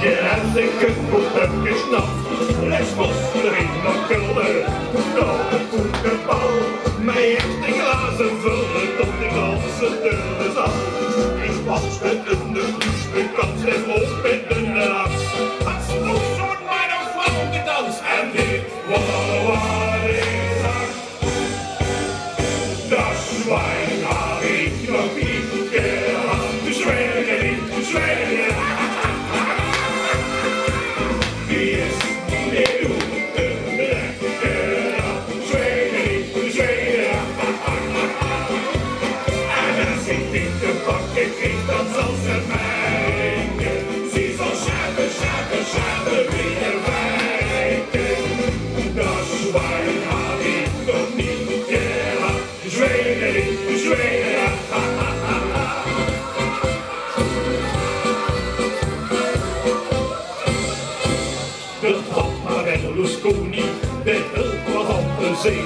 Je hebt zeker goed geknapt. Les was erin nog kulder. Nou, een goede bal. Mijn echte glazen vullen tot de ganse dunne zaal. Ik was met een kluus bekant en ook met een laat. Het sloeg zo'n mijn vrouw gedans. En dit wat is dat? Dat Schwein heb ik nog niet gehad. De Schwein. Wie is die dan zal ze mijken. Zie zo schapen, wie er wijken. Dat Schwein had ik nog niet gehad. De Schwein, De Hopma Berlusconi, de hulp was op de zee.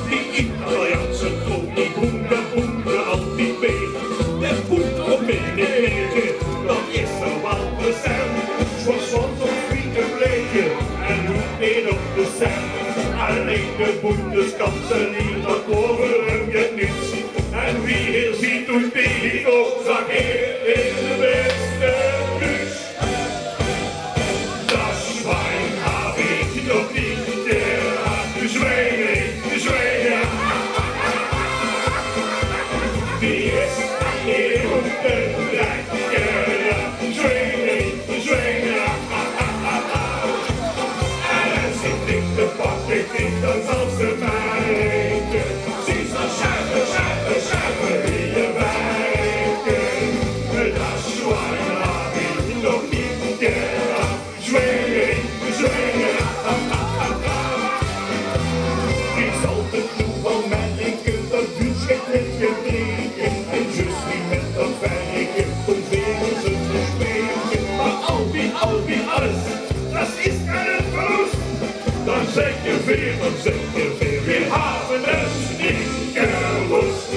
Die Italiaanse koning, boende altijd mee. De poet op binnenwegen, dat is er wel bestemd. Zoals op vrienden bleken en hoe weer op de cent. Alleen de Bundeskanselier, dat horen je niet. En wie hier ziet toen die ook zag hier in de beste bus. Dat Schwein heb ik nog niet gehad. De Schwein. Die is hier op de lekker. De Schwein. En als ik dik de pakken, dan zal ze mijken. Zie zo schapen, wie je wijken. Dat Schwein heb ik nog niet gehad. Schwein. Die zal het nu wel melken, dat buurtschap met je breken. En zus die met dat wijken, komt weer ze te spreken. Maar al wie alles, dat is geen verlust. Dan zeg je weer, we hebben het niet gewust.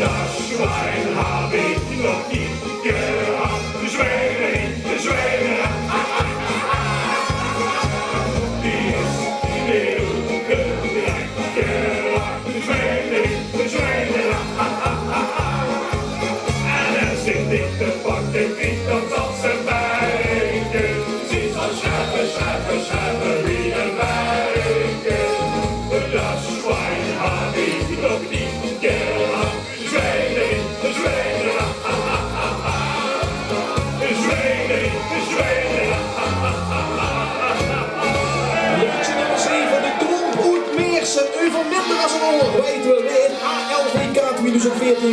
Dat Schwein heb ik nog niet gehad. De Schwein. Die is weer op de lekker. De Schwein. En als ik dik te pakken, dan zal ze wijken. Zie zo schapen, wie er wijken. Dat Schwein heb ik nog niet gehad. De Schwein. De Schwein. Liedje nummer 7, de Kloomp uit Meersen. U van minder als een oorlog weten we weer. ALVK 2014.